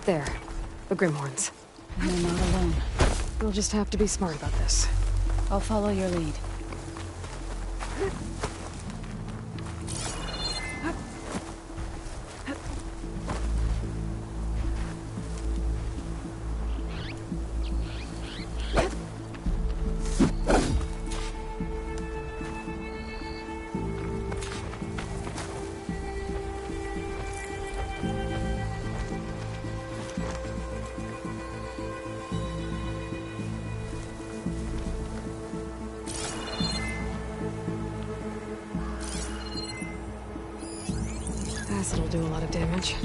There. The Grimhorns. And they're not alone. We'll just have to be smart about this. I'll follow your lead. Acid'll do a lot of damage.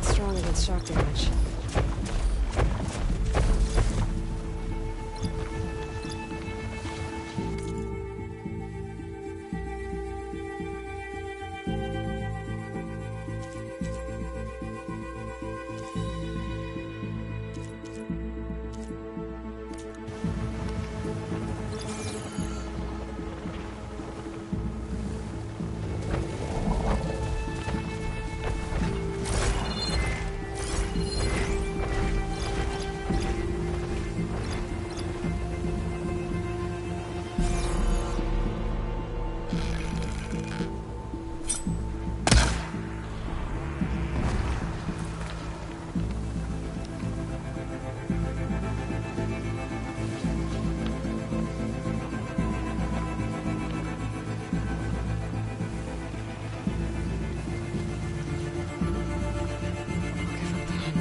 Strong against shock damage.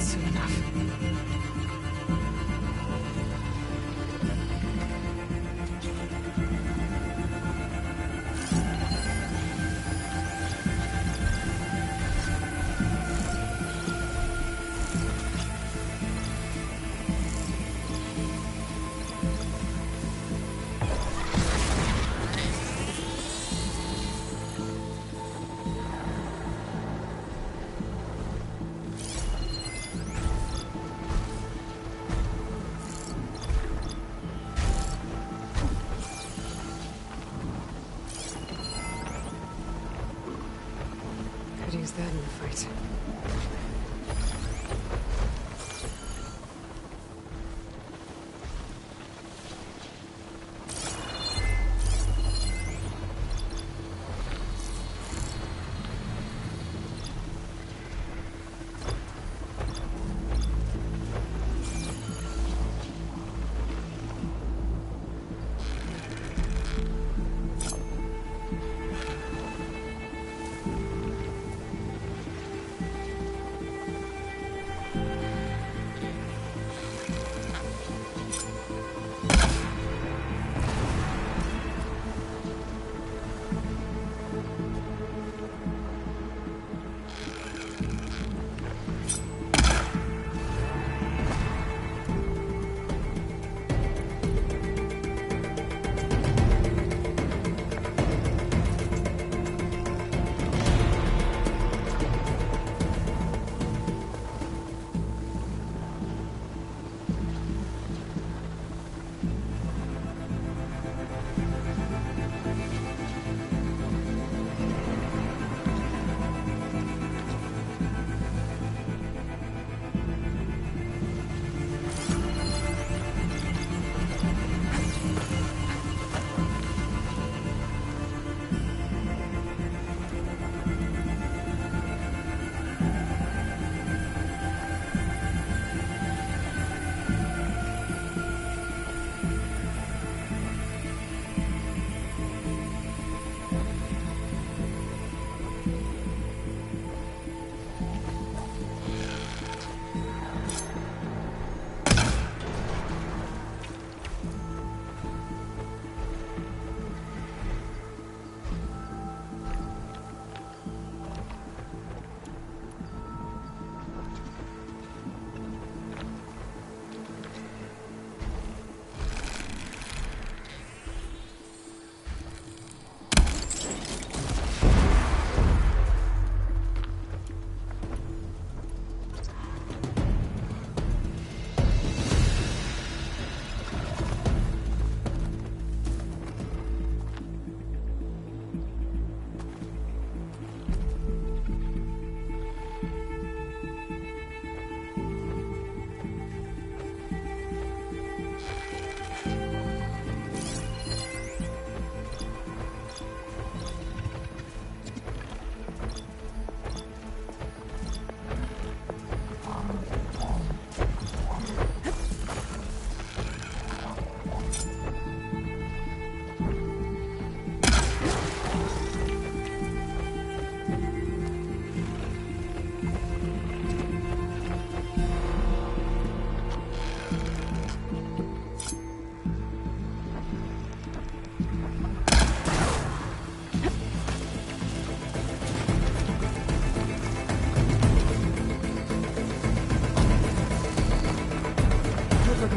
Soon enough. Could use that in the fight.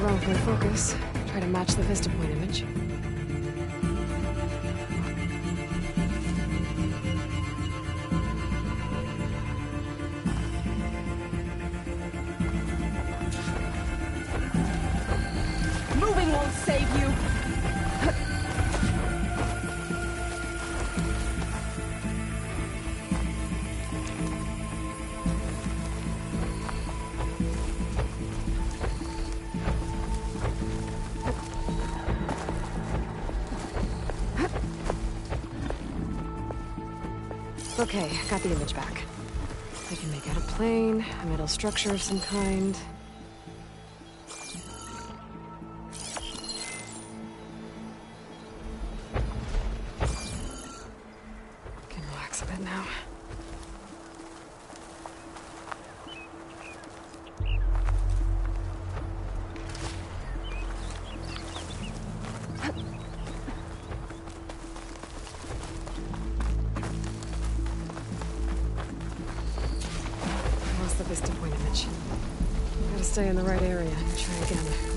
Wrong point of focus. Try to match the Vista Point image. Moving won't save you. Okay, got the image back. I can make out a plane, a metal structure of some kind. Can relax a bit now. stay in the right area. Try again.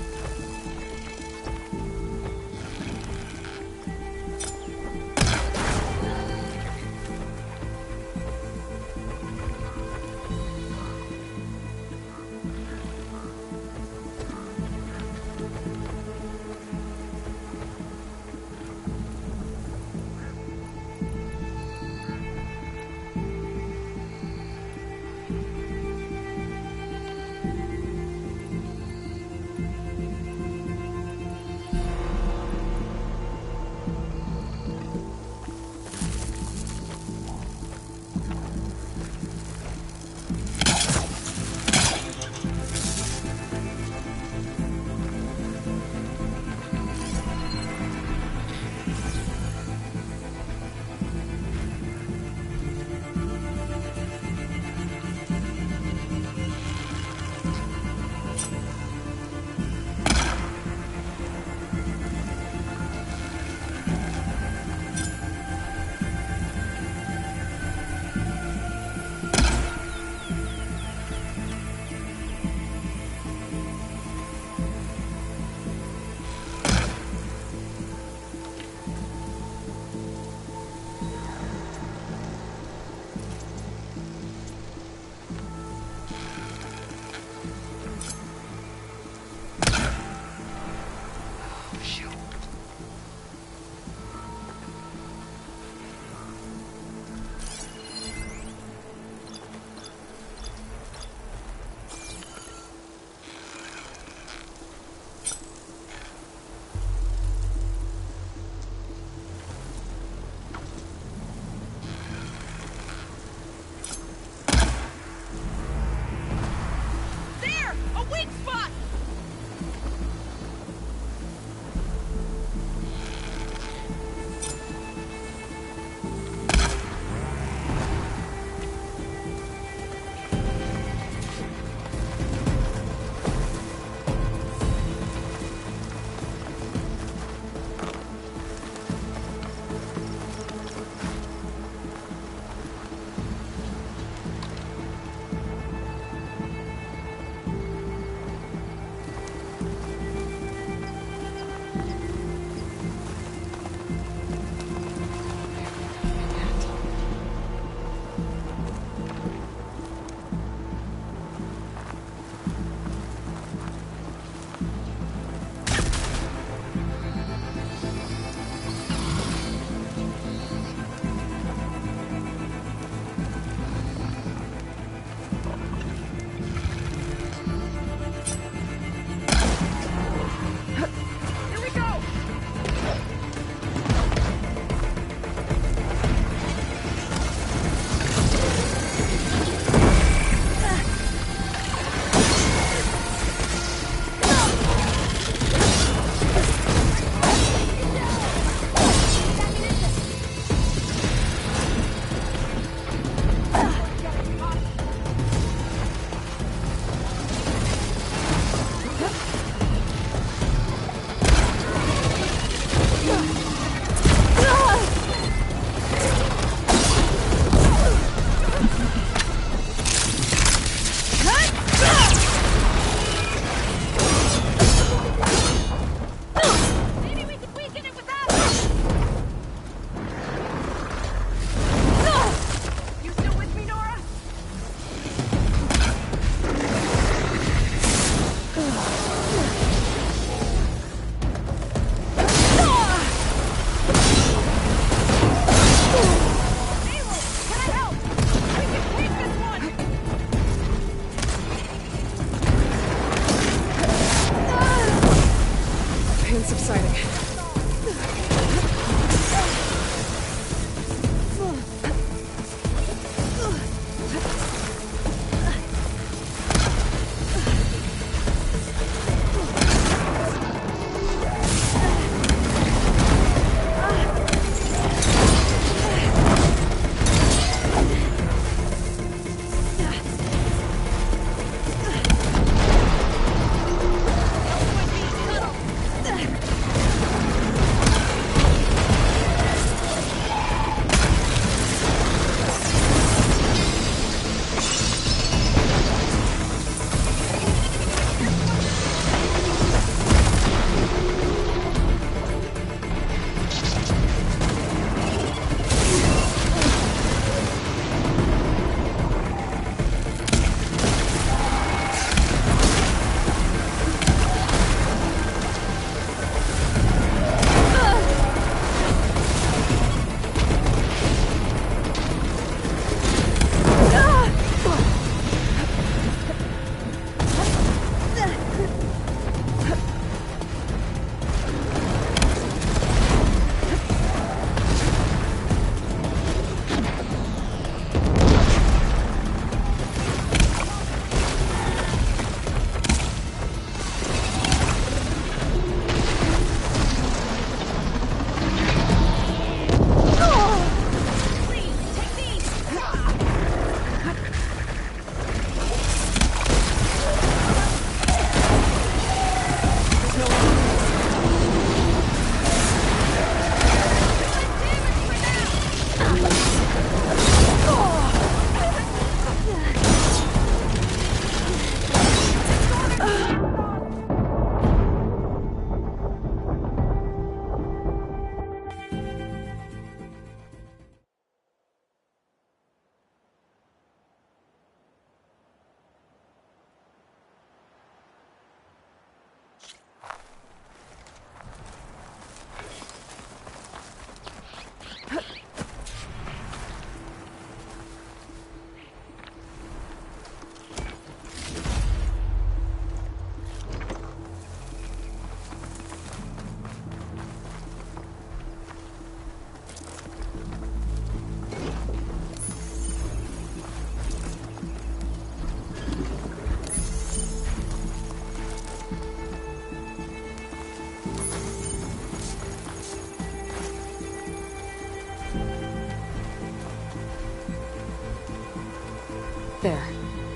There.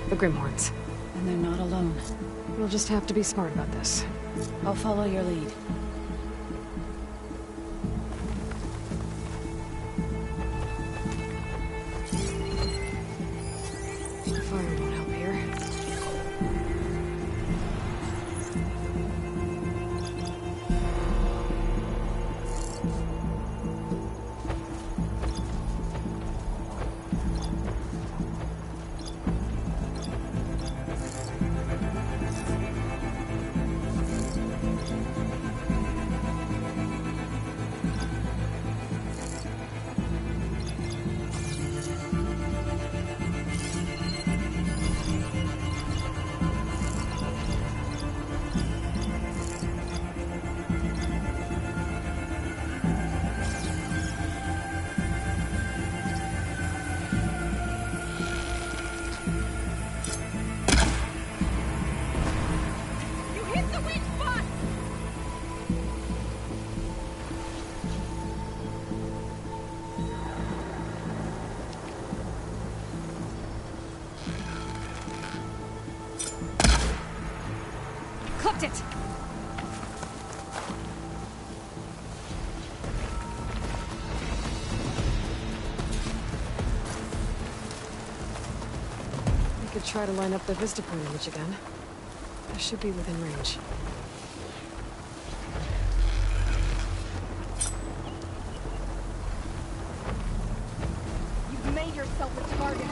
The Grimhorns. And they're not alone. We'll just have to be smart about this. I'll follow your lead. Fire won't help here. Cooked it! We could try to line up the Vista Point image again. I should be within range. You've made yourself a target.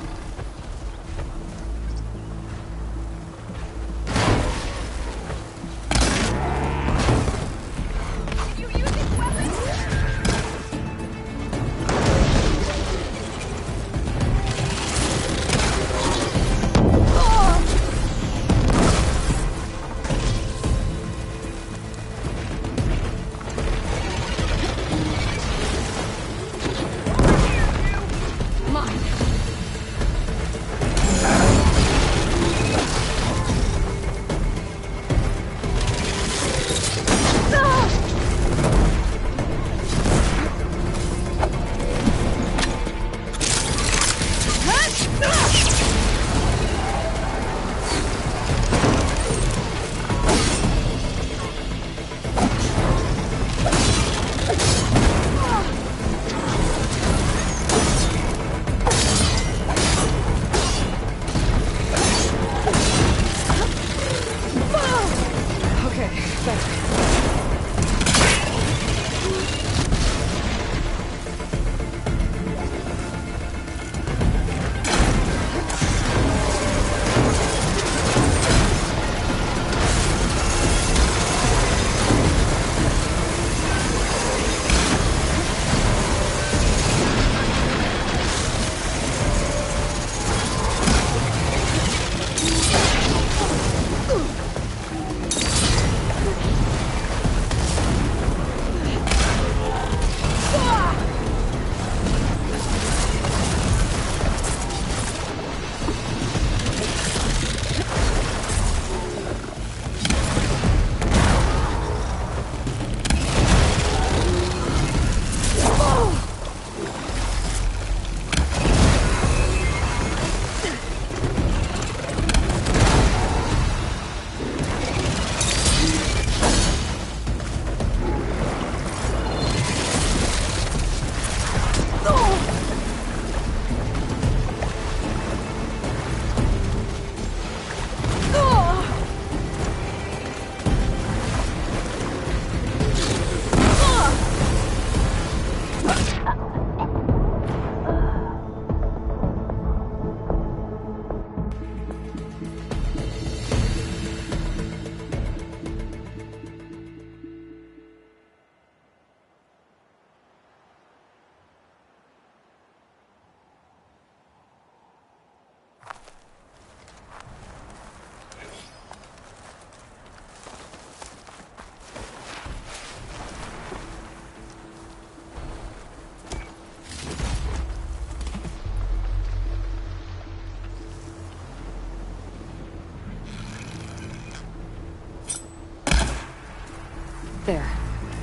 There.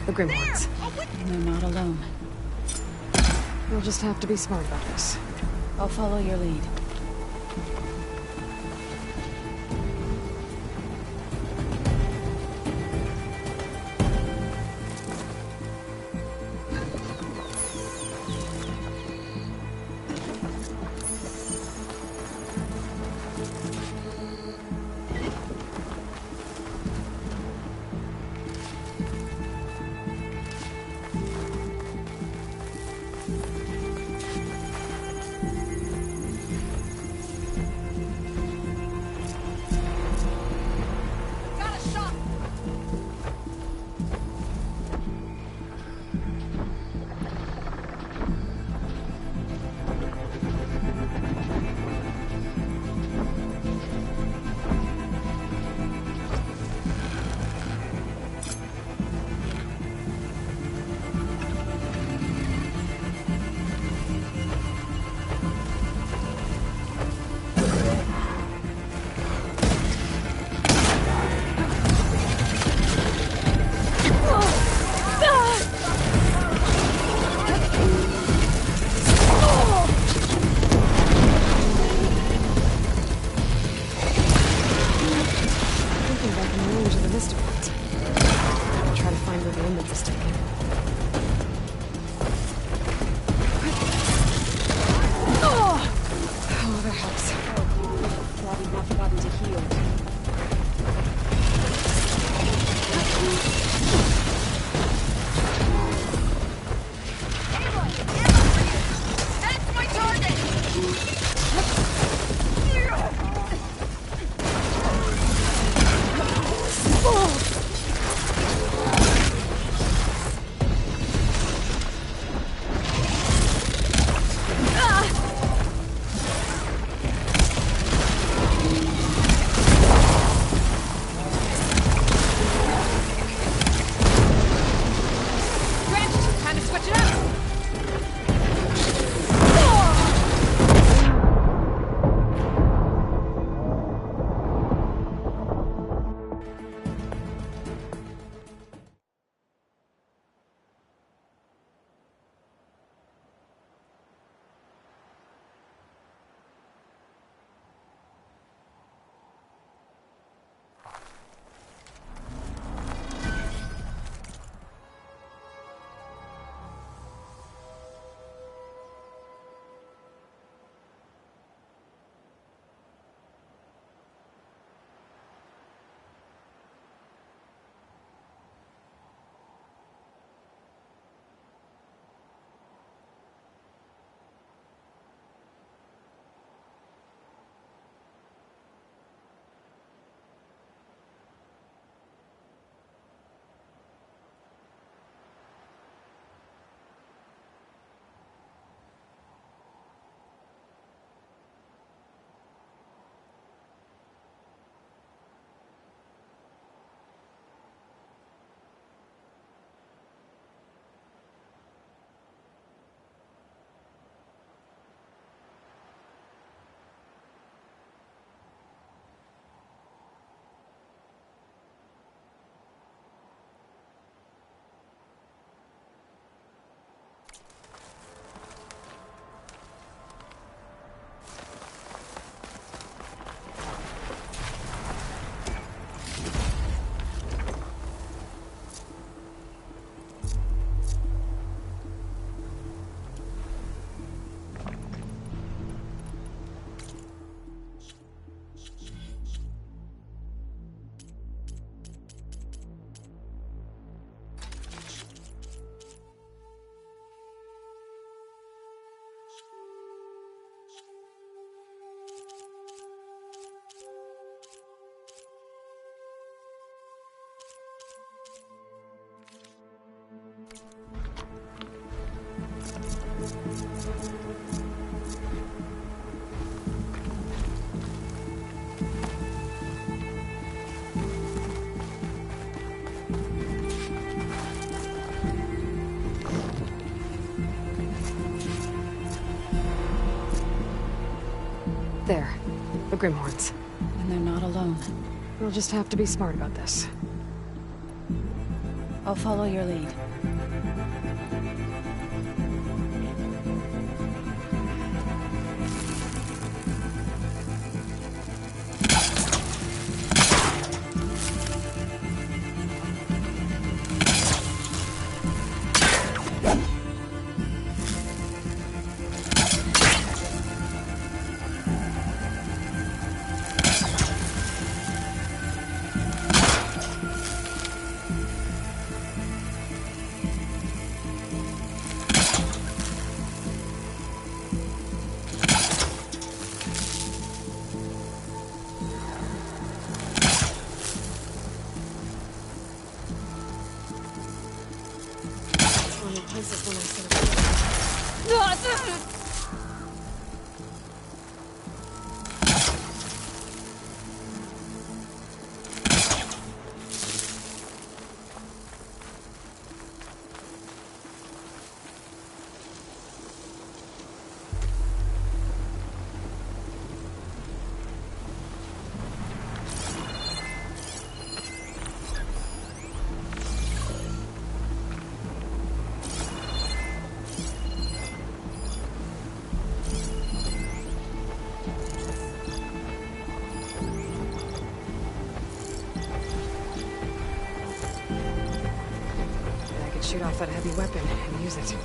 The Grimhorns. And they're not alone. We'll just have to be smart about this. I'll follow your lead. the Grimhorns. And they're not alone. We'll just have to be smart about this. I'll follow your lead. Places when I said I could shoot off that heavy weapon and use it.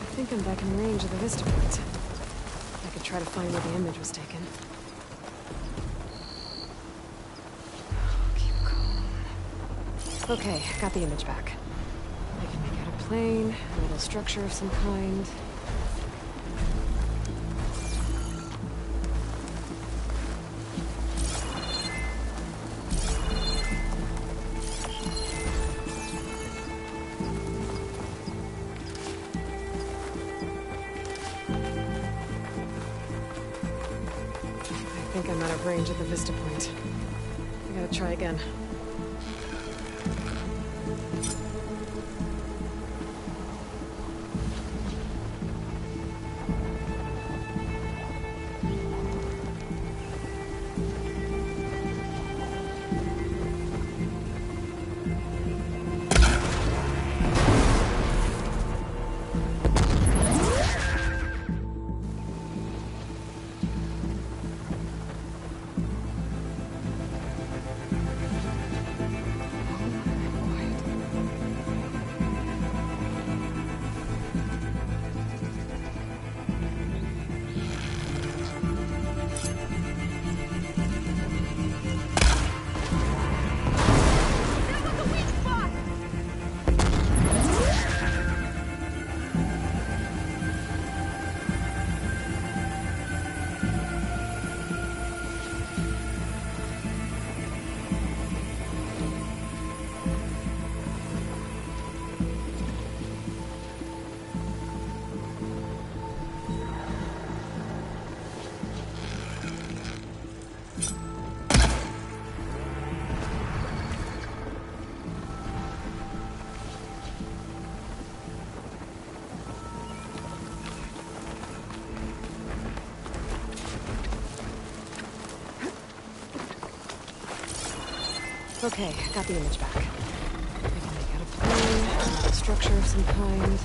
I think I'm back in range of the Vista point. I could try to find where the image was taken. Keep calm. Okay, got the image back. I can make out a plane, a little structure of some kind. I think I'm out of range at the Vista point. I gotta try again. Okay, got the image back. I can make out a plane, a structure of some kind.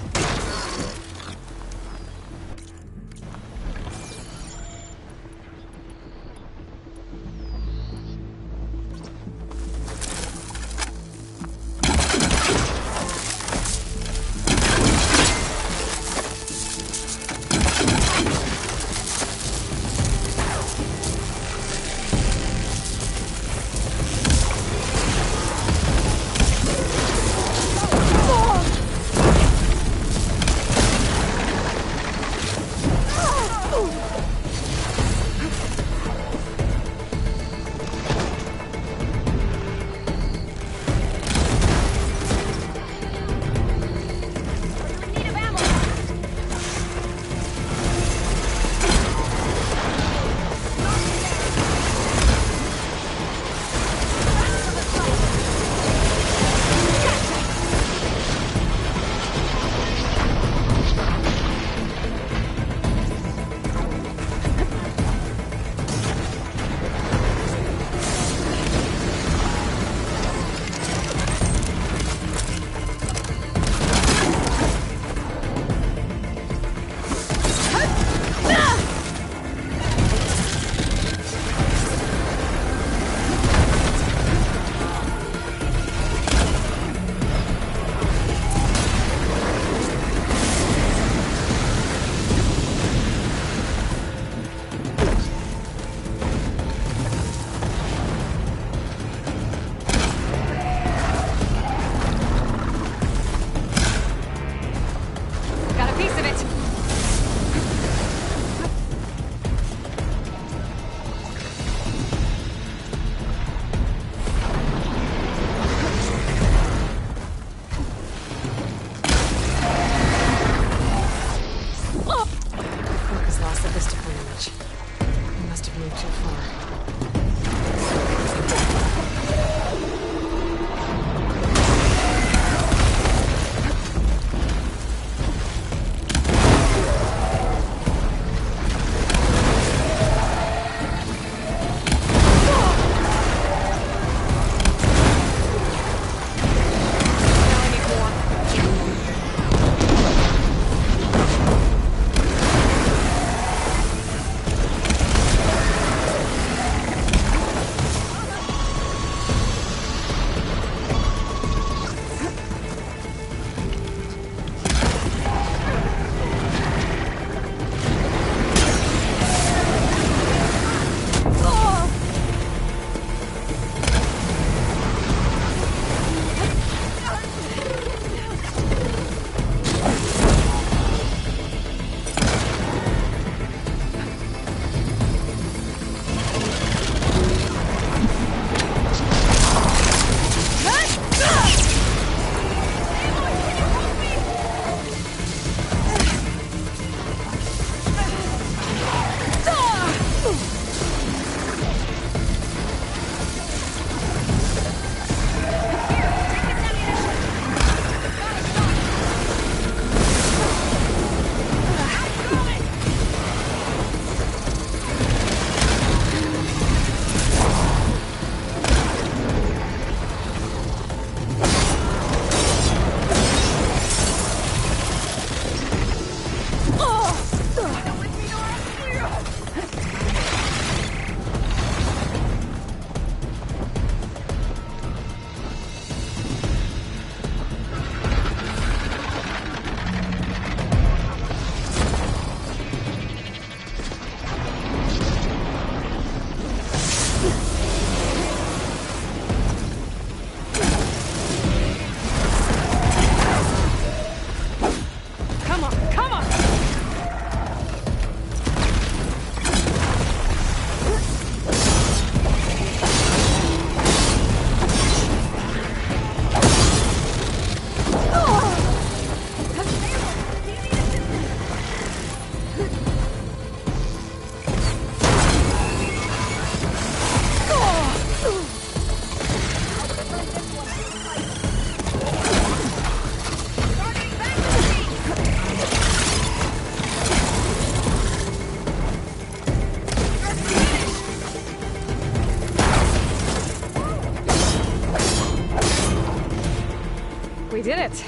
We did it!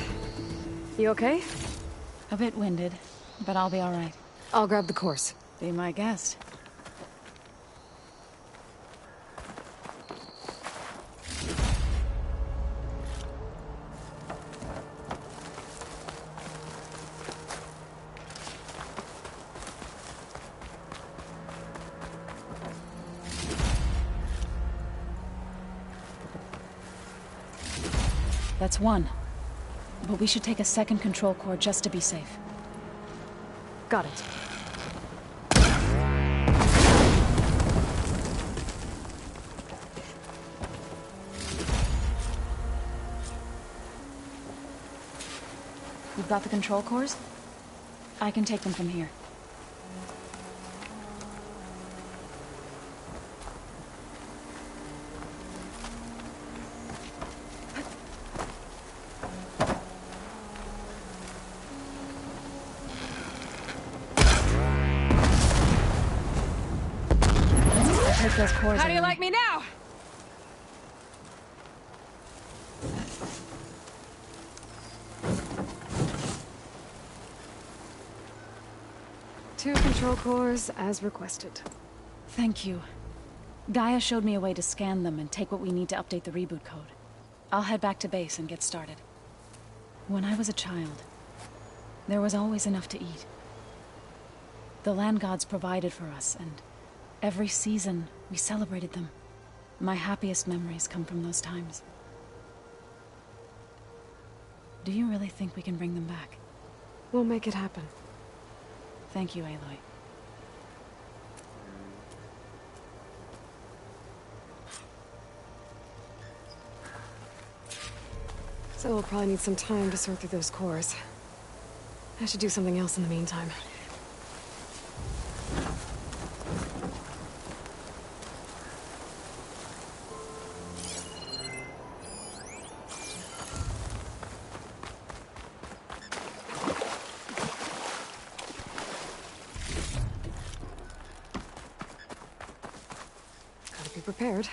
You okay? A bit winded, but I'll be all right. I'll grab the course. Be my guest. That's one. But we should take a second control core just to be safe. Got it. You've got the control cores? I can take them from here. Take those cores. How do you anyway. like me now? Two control cores, as requested. Thank you. Gaia showed me a way to scan them and take what we need to update the reboot code. I'll head back to base and get started. When I was a child, there was always enough to eat. The land gods provided for us, and every season we celebrated them. My happiest memories come from those times. Do you really think we can bring them back? We'll make it happen. Thank you, Aloy. So we'll probably need some time to sort through those cores. I should do something else in the meantime. Gotta be prepared.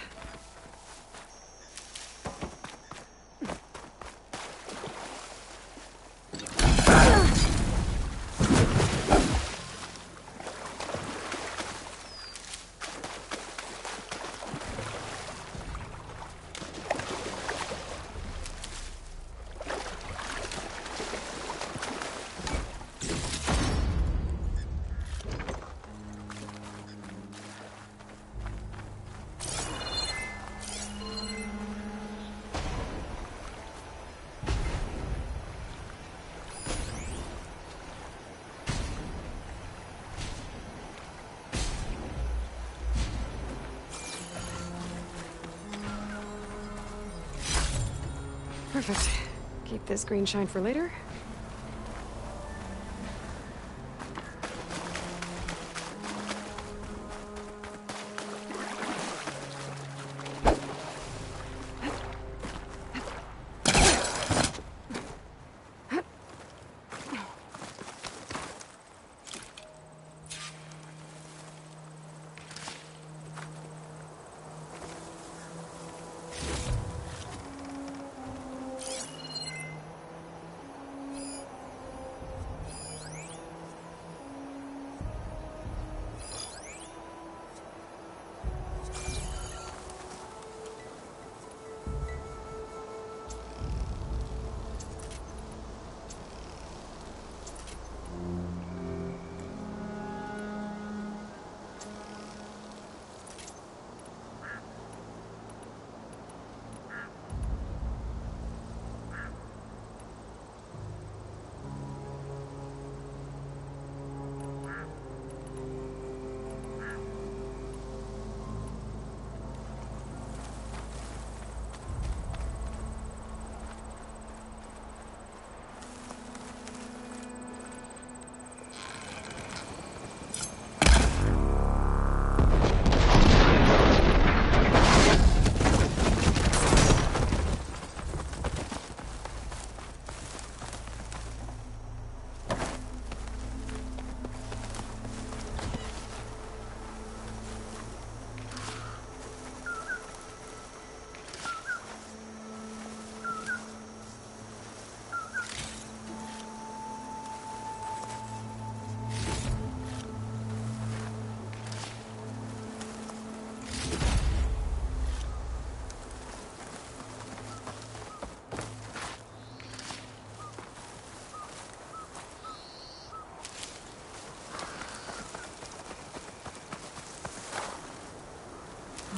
Perfect. Keep this green shine for later.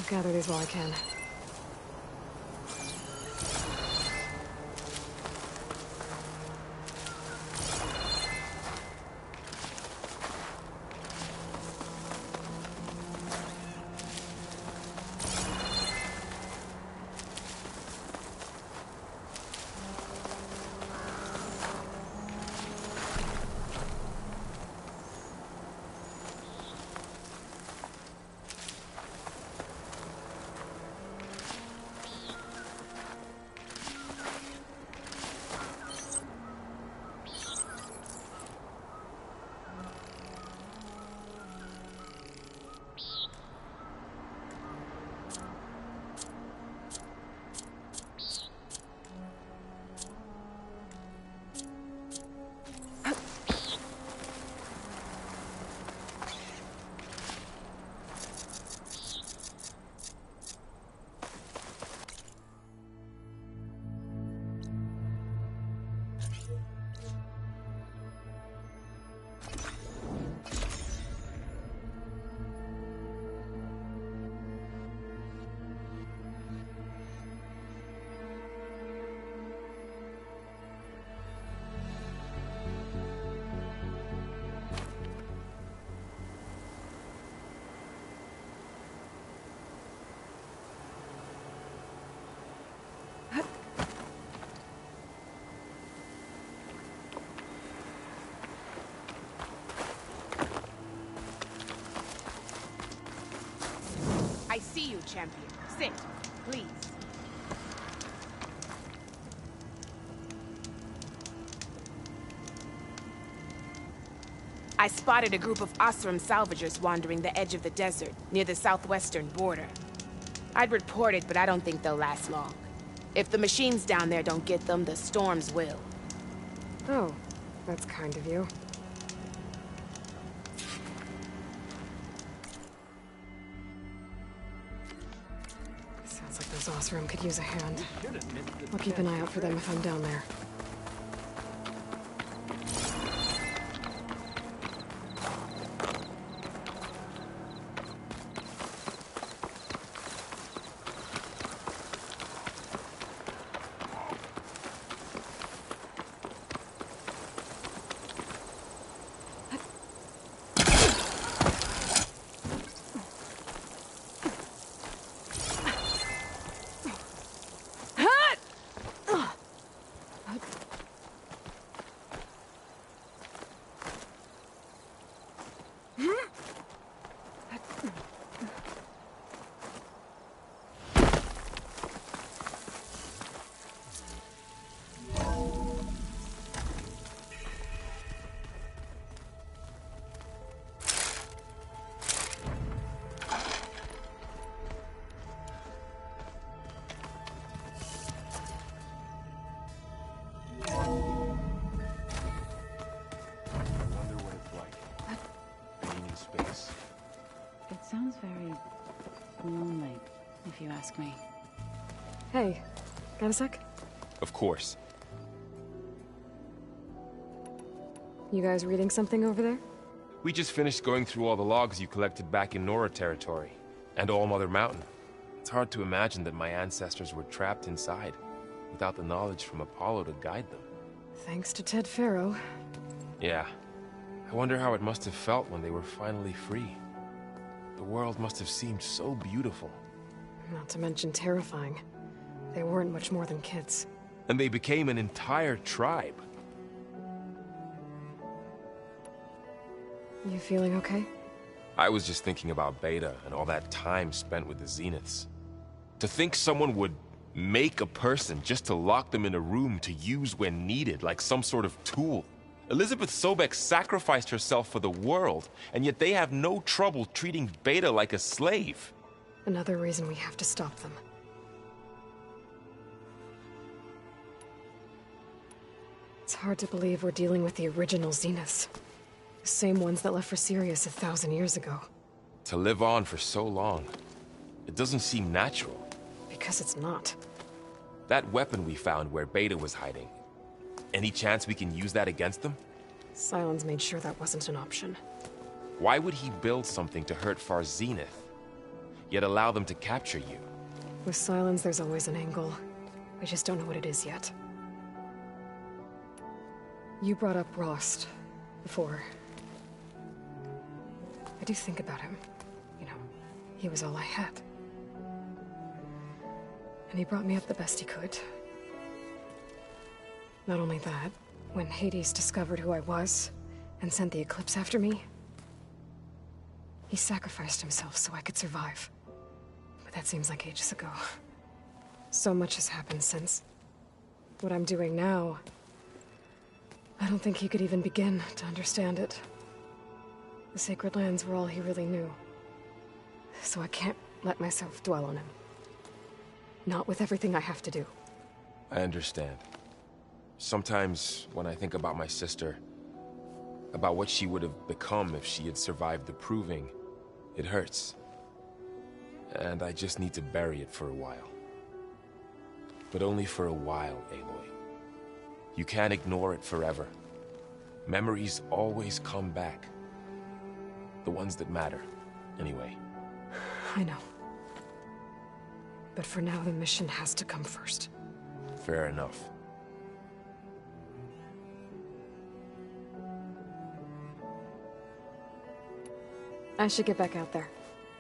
gather these while I can. I see you, champion. Sit, please. I spotted a group of Osram salvagers wandering the edge of the desert, near the southwestern border. I'd report it, but I don't think they'll last long. If the machines down there don't get them, the storms will. Oh, that's kind of you. Sounds like those Osram could use a hand. I'll keep an eye out for them if I'm down there. It sounds very lonely, if you ask me. Hey, got a sec? Of course. You guys reading something over there? We just finished going through all the logs you collected back in Nora territory, and All Mother Mountain. It's hard to imagine that my ancestors were trapped inside, without the knowledge from Apollo to guide them. Thanks to Ted Faro. Yeah. I wonder how it must have felt when they were finally free. The world must have seemed so beautiful. Not to mention terrifying. They weren't much more than kids. And they became an entire tribe. You feeling okay? I was just thinking about Beta and all that time spent with the Zeniths. To think someone would make a person just to lock them in a room to use when needed, like some sort of tool. Elizabeth Sobek sacrificed herself for the world, and yet they have no trouble treating Beta like a slave. Another reason we have to stop them. It's hard to believe we're dealing with the original Zeniths. The same ones that left for Sirius 1,000 years ago. To live on for so long, it doesn't seem natural. Because it's not. That weapon we found where Beta was hiding, any chance we can use that against them? Sylens made sure that wasn't an option. Why would he build something to hurt Far Zenith? yet allow them to capture you. With Silence, there's always an angle. I just don't know what it is yet. You brought up Rost before. I do think about him. You know, he was all I had. And he brought me up the best he could. Not only that, when Hades discovered who I was and sent the Eclipse after me, he sacrificed himself so I could survive. But that seems like ages ago. So much has happened since. What I'm doing now, I don't think he could even begin to understand it. The Sacred Lands were all he really knew. So I can't let myself dwell on him. Not with everything I have to do. I understand. Sometimes, when I think about my sister, about what she would have become if she had survived the Proving, it hurts. And I just need to bury it for a while. But only for a while, Aloy. You can't ignore it forever. Memories always come back. The ones that matter, anyway. I know. But for now, the mission has to come first. Fair enough. I should get back out there.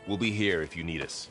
We'll be here if you need us.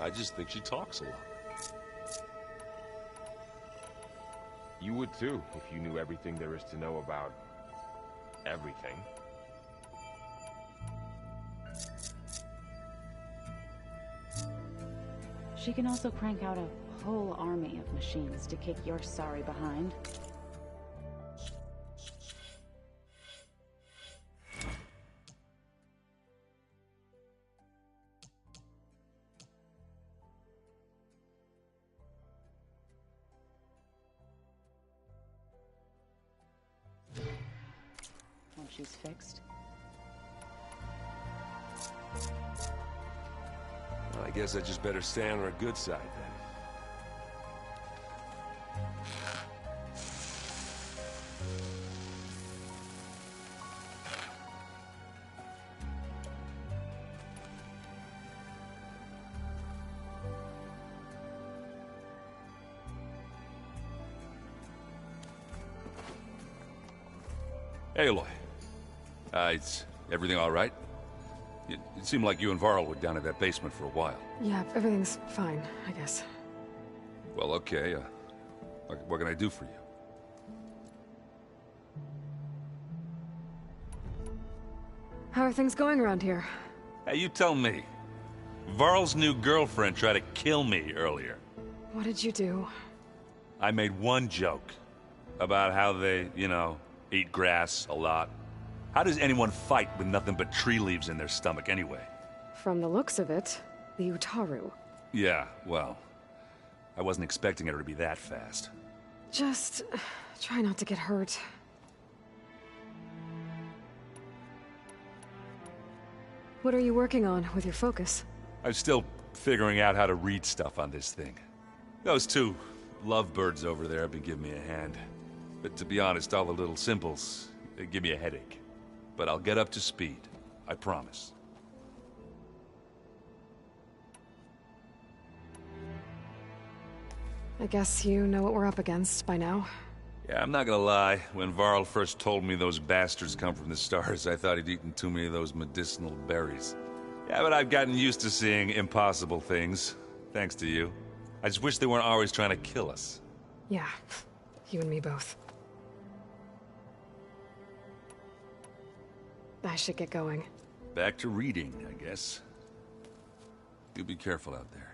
I just think she talks a lot. You would too, if you knew everything there is to know about everything. She can also crank out a whole army of machines to kick your sorry behind. When she's fixed. Well, I guess I just better stay on her good side then. Hey, Aloy. Is everything all right? It seemed like you and Varl were down in that basement for a while. Yeah, everything's fine, I guess. Well, okay. What can I do for you? How are things going around here? Hey, you tell me. Varl's new girlfriend tried to kill me earlier. What did you do? I made one joke about how they, eat grass a lot. How does anyone fight with nothing but tree leaves in their stomach anyway? From the looks of it, the Utaru. Yeah, well, I wasn't expecting her to be that fast. Just try not to get hurt. What are you working on with your focus? I'm still figuring out how to read stuff on this thing. Those two lovebirds over there have been giving me a hand. But to be honest, all the little symbols, they give me a headache. But I'll get up to speed. I promise. I guess you know what we're up against by now. Yeah, I'm not gonna lie. When Varl first told me those bastards come from the stars, I thought he'd eaten too many of those medicinal berries. Yeah, but I've gotten used to seeing impossible things. Thanks to you. I just wish they weren't always trying to kill us. Yeah, you and me both. I should get going. Back to reading, I guess. You be careful out there.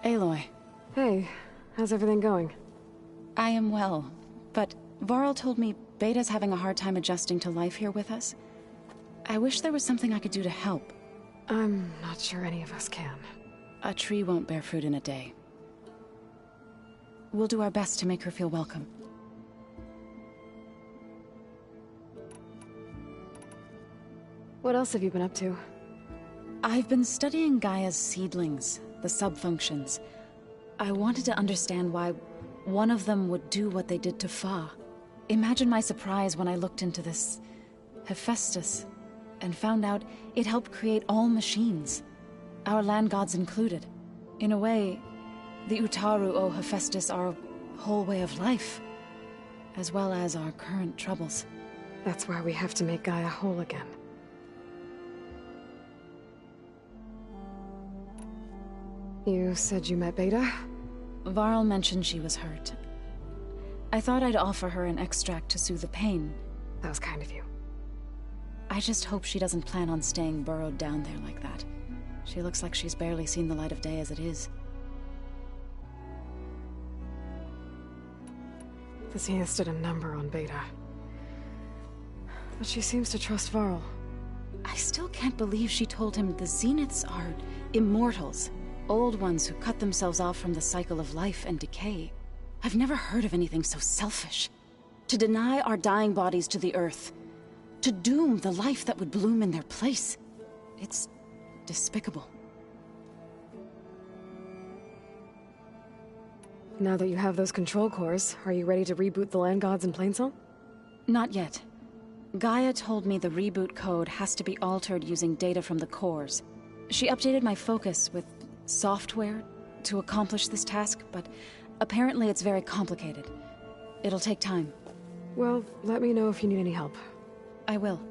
Aloy. Hey, how's everything going? I am well, but Varl told me Beta's having a hard time adjusting to life here with us. I wish there was something I could do to help. I'm not sure any of us can. A tree won't bear fruit in a day. We'll do our best to make her feel welcome. What else have you been up to? I've been studying Gaia's seedlings, the subfunctions. I wanted to understand why one of them would do what they did to Fa. Imagine my surprise when I looked into this Hephaestus and found out it helped create all machines, our land gods included. In a way, the Utaru owe Hephaestus our whole way of life, as well as our current troubles. That's why we have to make Gaia whole again. You said you met Beta? Varl mentioned she was hurt. I thought I'd offer her an extract to soothe the pain. That was kind of you. I just hope she doesn't plan on staying burrowed down there like that. She looks like she's barely seen the light of day as it is. The Zeniths did a number on Beta. But she seems to trust Varl. I still can't believe she told him the Zeniths are immortals. Old ones who cut themselves off from the cycle of life and decay. I've never heard of anything so selfish. To deny our dying bodies to the earth. To doom the life that would bloom in their place. It's despicable. Now that you have those control cores, are you ready to reboot the Land Gods in Plainsong? Not yet. Gaia told me the reboot code has to be altered using data from the cores. She updated my focus with software to accomplish this task, but apparently it's very complicated. It'll take time. Well, let me know if you need any help. I will.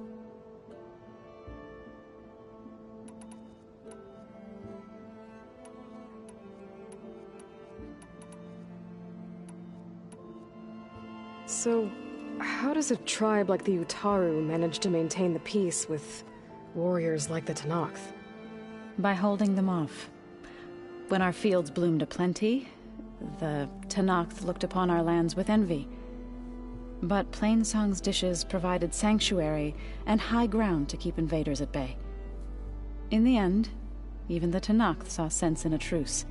So, how does a tribe like the Utaru manage to maintain the peace with warriors like the Tenakth? By holding them off. When our fields bloomed aplenty, the Tenakth looked upon our lands with envy. But Plainsong's dishes provided sanctuary and high ground to keep invaders at bay. In the end, even the Tenakth saw sense in a truce.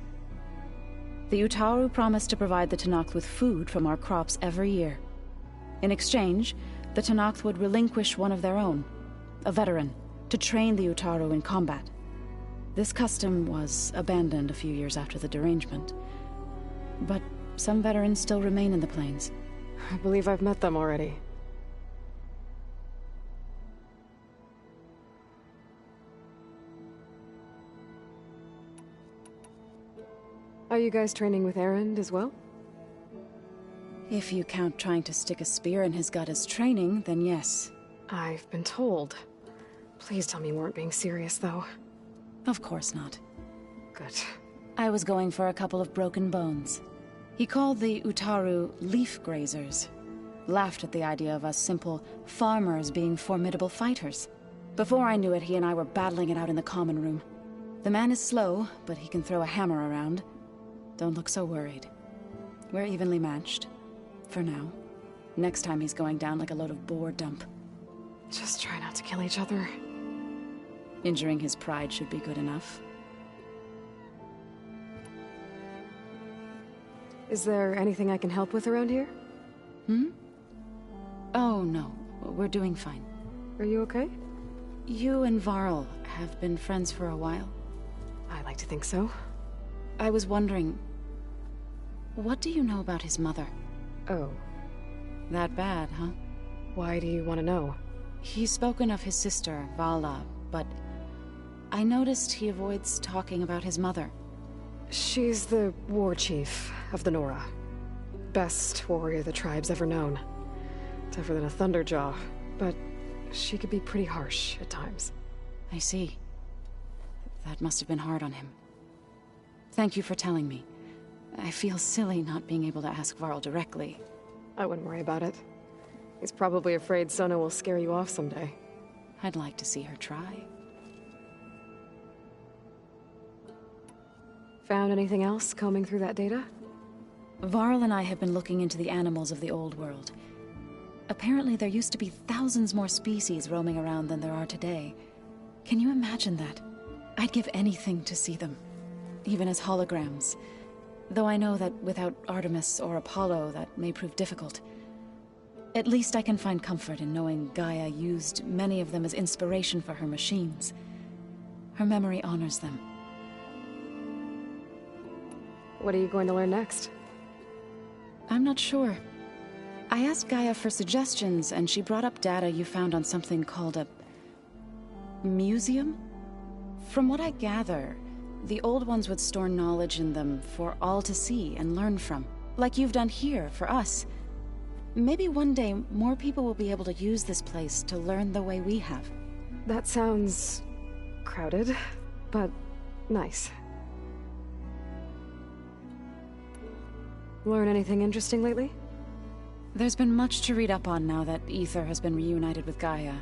The Utaru promised to provide the Tenakth with food from our crops every year. In exchange, the Tenakth would relinquish one of their own, a veteran, to train the Utaru in combat. This custom was abandoned a few years after the derangement. But some veterans still remain in the plains. I believe I've met them already. Are you guys training with Erend as well? If you count trying to stick a spear in his gut as training, then yes. I've been told. Please tell me you weren't being serious, though. Of course not. Good. I was going for a couple of broken bones. He called the Utaru leaf grazers. Laughed at the idea of us simple farmers being formidable fighters. Before I knew it, he and I were battling it out in the common room. The man is slow, but he can throw a hammer around. Don't look so worried. We're evenly matched. For now. Next time he's going down like a load of boar dump. Just try not to kill each other. Injuring his pride should be good enough. Is there anything I can help with around here? Oh, no. We're doing fine. Are you okay? You and Varl have been friends for a while. I like to think so. I was wondering... what do you know about his mother? Oh. That bad, huh? Why do you want to know? He's spoken of his sister, Vala, but... I noticed he avoids talking about his mother. She's the war chief of the Nora. Best warrior the tribe's ever known. Tougher than a Thunderjaw, but she could be pretty harsh at times. I see. That must have been hard on him. Thank you for telling me. I feel silly not being able to ask Varl directly. I wouldn't worry about it. He's probably afraid Sona will scare you off someday. I'd like to see her try. Found anything else combing through that data? Varl and I have been looking into the animals of the old world. Apparently there used to be thousands more species roaming around than there are today. Can you imagine that? I'd give anything to see them, even as holograms. Though I know that without Artemis or Apollo, that may prove difficult. At least I can find comfort in knowing Gaia used many of them as inspiration for her machines. Her memory honors them. What are you going to learn next? I'm not sure. I asked Gaia for suggestions, and she brought up data you found on something called a... museum? From what I gather, the old ones would store knowledge in them for all to see and learn from. Like you've done here, for us. Maybe one day, more people will be able to use this place to learn the way we have. That sounds... crowded, but nice. Learn anything interesting lately? There's been much to read up on now that Aether has been reunited with Gaia.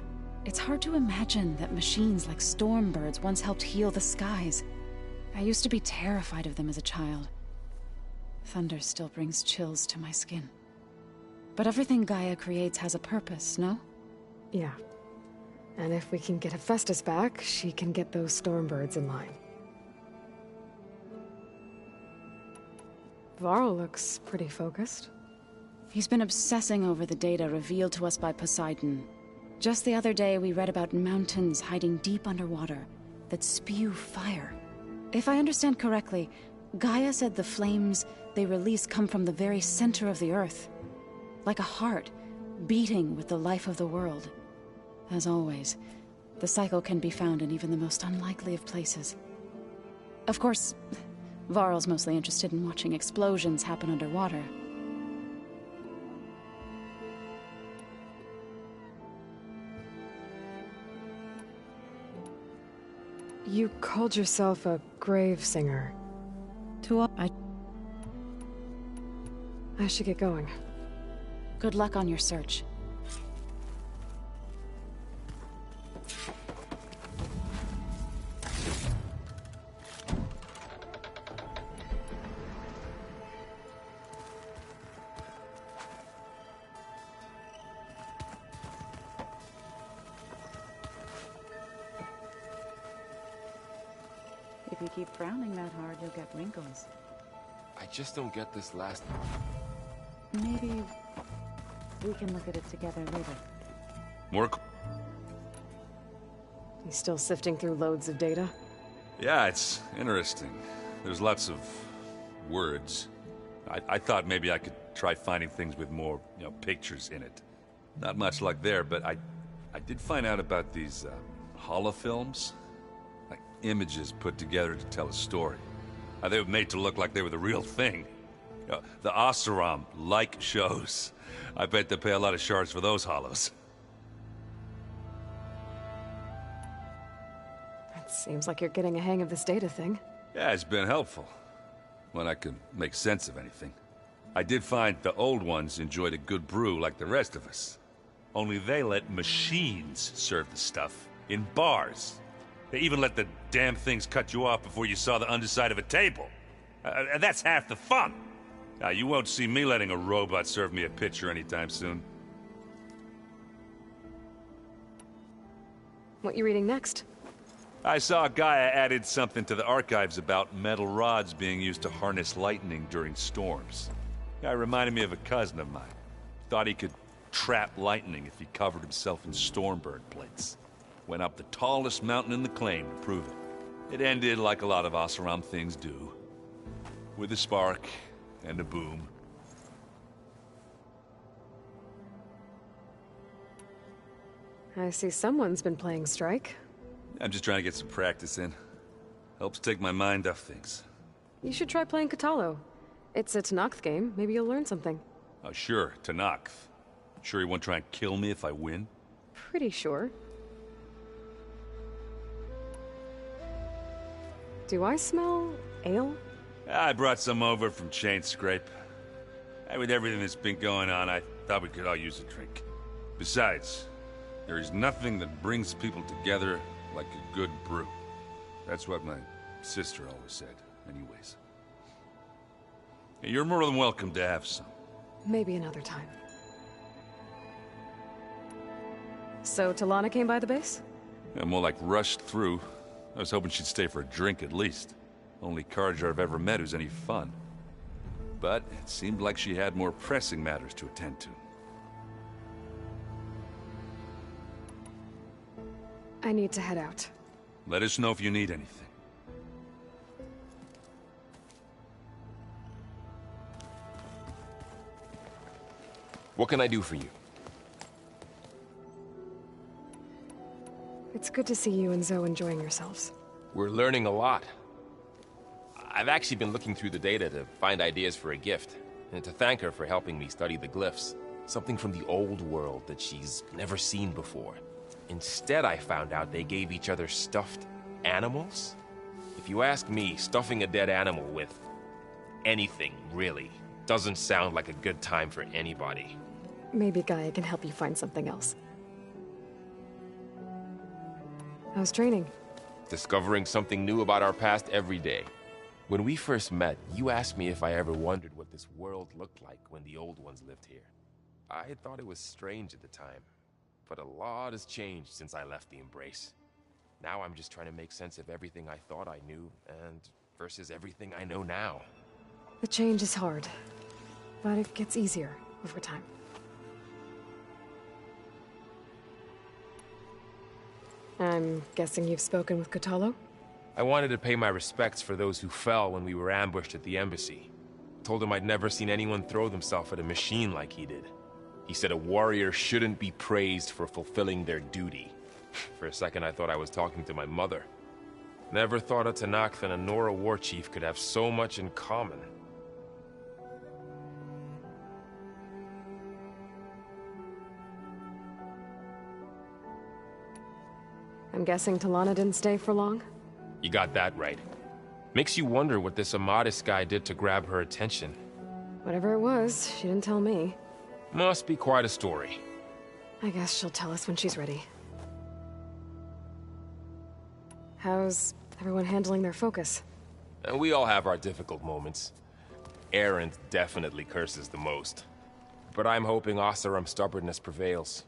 It's hard to imagine that machines like Stormbirds once helped heal the skies. I used to be terrified of them as a child. Thunder still brings chills to my skin. But everything Gaia creates has a purpose, no? Yeah. And if we can get Hephaestus back, she can get those Stormbirds in line. Varl looks pretty focused. He's been obsessing over the data revealed to us by Poseidon. Just the other day, we read about mountains hiding deep underwater that spew fire. If I understand correctly, Gaia said the flames they release come from the very center of the Earth. Like a heart, beating with the life of the world. As always, the cycle can be found in even the most unlikely of places. Of course, Varl's mostly interested in watching explosions happen underwater. You called yourself a grave singer. I should get going. Good luck on your search. If you keep frowning that hard, you'll get wrinkles. I just don't get this last part. Maybe we can look at it together later. Work? You still sifting through loads of data? Yeah, it's interesting. There's lots of words. I thought maybe I could try finding things with more, pictures in it. Not much luck there, but I did find out about these holofilms. Like images put together to tell a story. They were made to look like they were the real thing. The Oseram like shows. I bet they pay a lot of shards for those hollows. It seems like you're getting a hang of this data thing. Yeah, it's been helpful. When I can make sense of anything. I did find the old ones enjoyed a good brew like the rest of us. Only they let machines serve the stuff in bars. They even let the damn things cut you off before you saw the underside of a table. And that's half the fun. Now, you won't see me letting a robot serve me a pitcher anytime soon. What you reading next? I saw Gaia added something to the archives about metal rods being used to harness lightning during storms. Guy reminded me of a cousin of mine. Thought he could trap lightning if he covered himself in Stormbird plates. Went up the tallest mountain in the claim to prove it. It ended like a lot of Oseram things do. With a spark and a boom. I see someone's been playing Strike. I'm just trying to get some practice in. Helps take my mind off things. You should try playing Katalo. It's a Tenakth game. Maybe you'll learn something. Oh, sure, Tenakth. Sure he won't try and kill me if I win? Pretty sure. Do I smell ale? I brought some over from Chain Scrape. With everything that's been going on, I thought we could all use a drink. Besides, there is nothing that brings people together like a good brew. That's what my sister always said, anyways. You're more than welcome to have some. Maybe another time. So, Talana came by the base? Yeah, more like rushed through. I was hoping she'd stay for a drink at least. Only Carja I've ever met who's any fun. But it seemed like she had more pressing matters to attend to. I need to head out. Let us know if you need anything. What can I do for you? It's good to see you and Zoe enjoying yourselves. We're learning a lot. I've actually been looking through the data to find ideas for a gift, and to thank her for helping me study the glyphs. Something from the old world that she's never seen before. Instead, I found out they gave each other stuffed animals. If you ask me, stuffing a dead animal with anything, really, doesn't sound like a good time for anybody. Maybe Gaia can help you find something else. How's training? Discovering something new about our past every day. When we first met, you asked me if I ever wondered what this world looked like when the old ones lived here. I thought it was strange at the time, but a lot has changed since I left the Embrace. Now I'm just trying to make sense of everything I thought I knew, and versus everything I know now. The change is hard, but it gets easier over time. I'm guessing you've spoken with Katalo? I wanted to pay my respects for those who fell when we were ambushed at the embassy. Told him I'd never seen anyone throw themselves at a machine like he did. He said a warrior shouldn't be praised for fulfilling their duty. For a second I thought I was talking to my mother. Never thought a Tenakth and a Nora war chief could have so much in common. I'm guessing Talana didn't stay for long? You got that right. Makes you wonder what this Amadis guy did to grab her attention. Whatever it was, she didn't tell me. Must be quite a story. I guess she'll tell us when she's ready. How's everyone handling their focus? And we all have our difficult moments. Erend definitely curses the most. But I'm hoping Oseram's stubbornness prevails.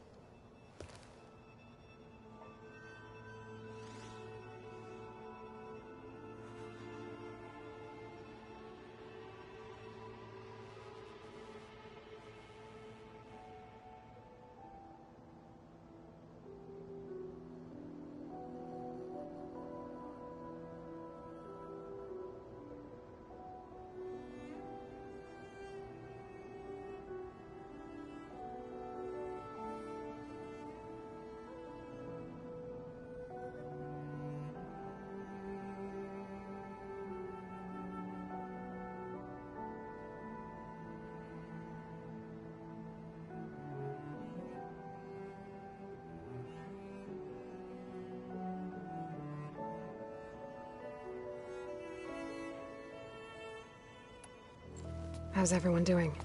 How's everyone doing?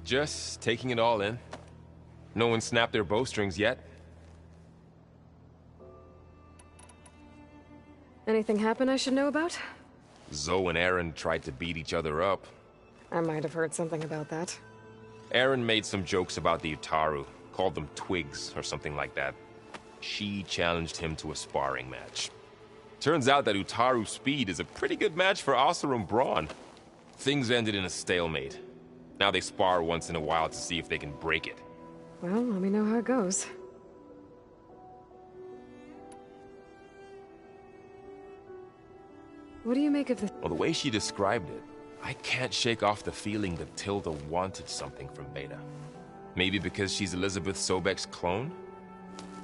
Just taking it all in. No one snapped their bowstrings yet. Anything happen I should know about? Zoe and Erend tried to beat each other up. I might have heard something about that. Erend made some jokes about the Utaru, called them twigs or something like that. She challenged him to a sparring match. Turns out that Utaru speed is a pretty good match for Oseram brawn. Things ended in a stalemate. Now they spar once in a while to see if they can break it. Well, let me know how it goes. What do you make of the... Well, the way she described it, I can't shake off the feeling that Tilda wanted something from Beta. Maybe because she's Elizabeth Sobek's clone?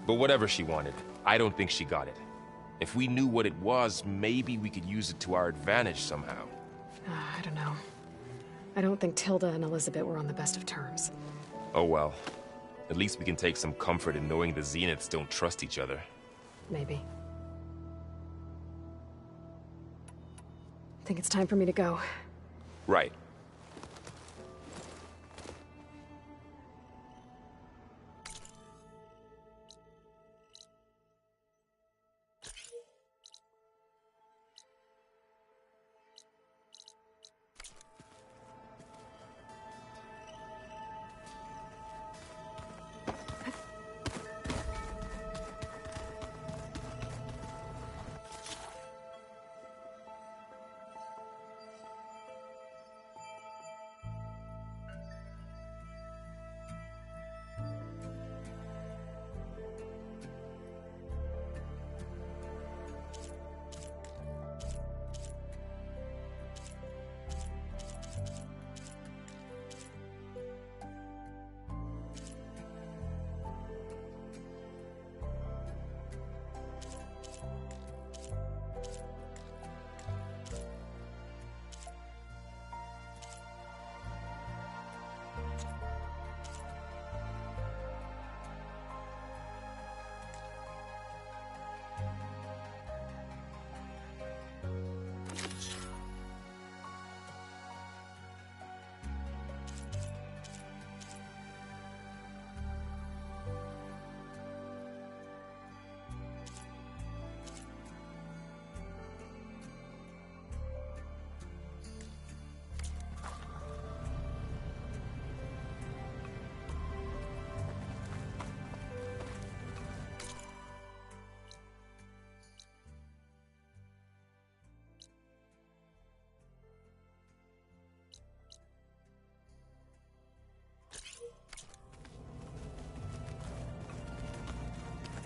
But whatever she wanted, I don't think she got it. If we knew what it was, maybe we could use it to our advantage somehow. I don't know. I don't think Tilda and Elizabeth were on the best of terms. Oh well. At least we can take some comfort in knowing the Zeniths don't trust each other. Maybe. I think it's time for me to go. Right.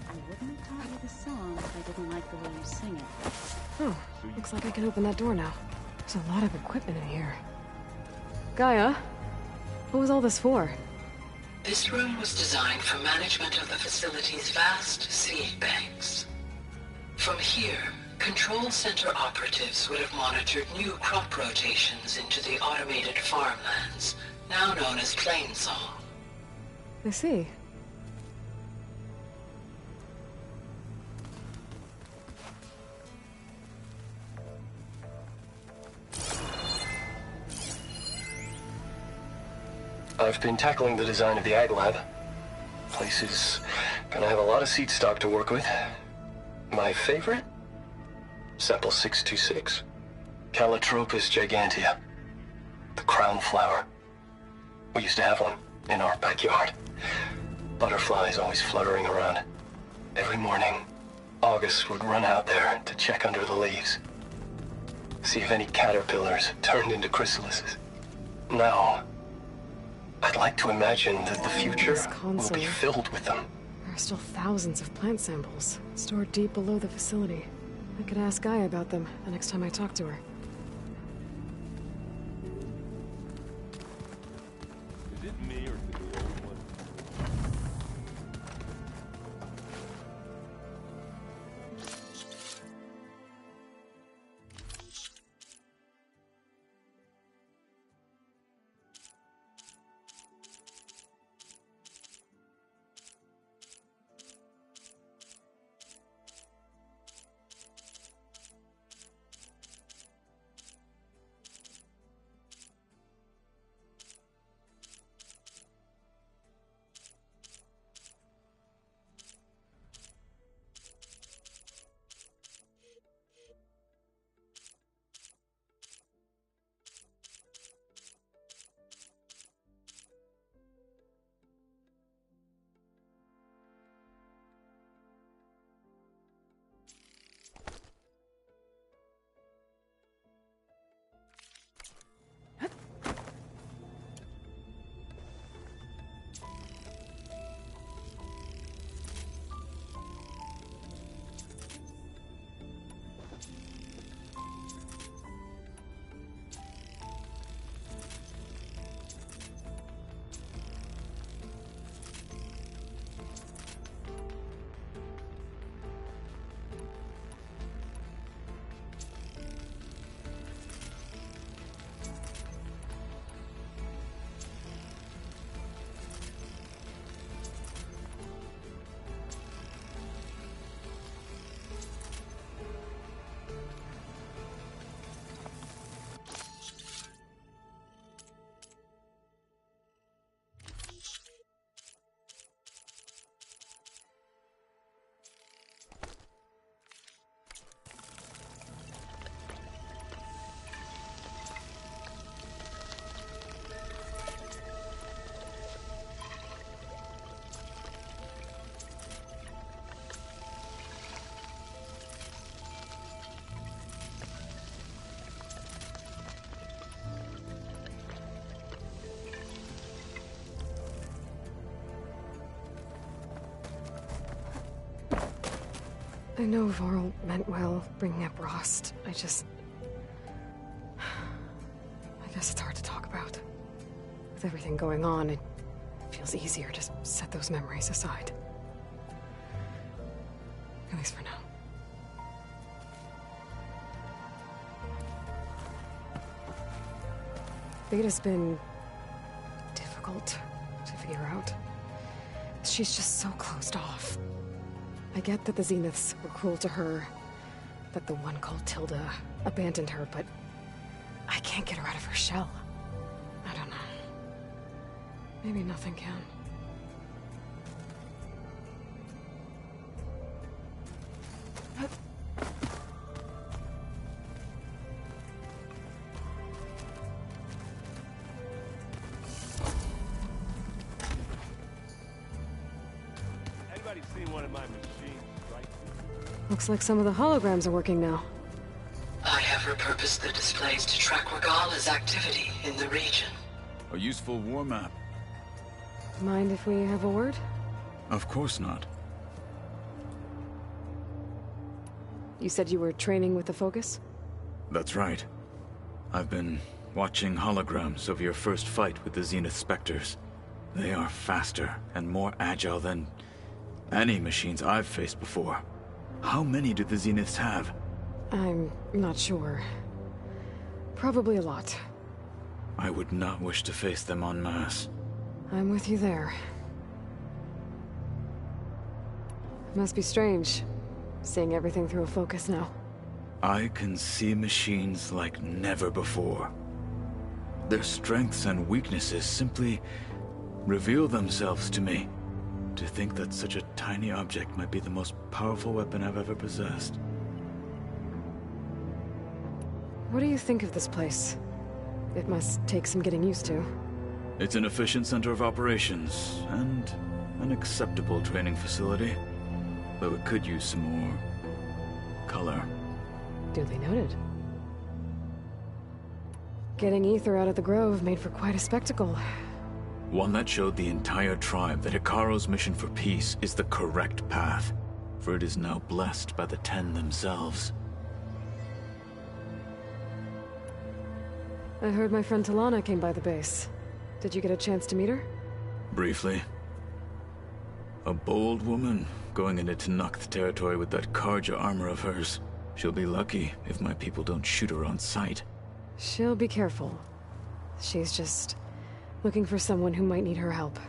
I wouldn't have taught you the song if I didn't like the way you sing it. Oh, Looks like I can open that door now. There's a lot of equipment in here. Gaia, what was all this for? This room was designed for management of the facility's vast seed banks. From here, Control Center operatives would have monitored new crop rotations into the automated farmlands, now known as Plainsong. I see. I've been tackling the design of the Ag Lab. Place is gonna have a lot of seed stock to work with. My favorite? Sample 626. Calotropis gigantea. The crown flower. We used to have one in our backyard. Butterflies always fluttering around. Every morning, August would run out there to check under the leaves. See if any caterpillars turned into chrysalises. Now, I'd like to imagine that the future will be filled with them. There are still thousands of plant samples stored deep below the facility. I could ask Gaia about them the next time I talk to her. Is it me or is it the old one? I know Varl meant well, bringing up Rost. I guess it's hard to talk about. With everything going on, it feels easier to set those memories aside. At least for now. Beta's been difficult to figure out. She's just so closed off. I get that the Zeniths were cruel to her, that the one called Tilda abandoned her, but I can't get her out of her shell. I don't know. Maybe nothing can. Anybody seen one of my machines, right? Looks like some of the holograms are working now. I have repurposed the displays to track Regala's activity in the region. A useful war map. Mind if we have a word? Of course not. You said you were training with the Focus? That's right. I've been watching holograms of your first fight with the Zenith Spectres. They are faster and more agile than any machines I've faced before. How many do the Zeniths have? I'm not sure. Probably a lot. I would not wish to face them en masse. I'm with you there. Must be strange, seeing everything through a Focus now. I can see machines like never before. Their strengths and weaknesses simply reveal themselves to me. To think that such a tiny object might be the most powerful weapon I've ever possessed. What do you think of this place? It must take some getting used to. It's an efficient center of operations, and an acceptable training facility. Though it could use some more color. Duly noted. Getting Ether out of the Grove made for quite a spectacle. One that showed the entire tribe that Hekarro's mission for peace is the correct path, for it is now blessed by the Ten themselves. I heard my friend Talana came by the base. Did you get a chance to meet her? Briefly. A bold woman going into Tenakth territory with that Carja armor of hers. She'll be lucky if my people don't shoot her on sight. She'll be careful. She's just looking for someone who might need her help.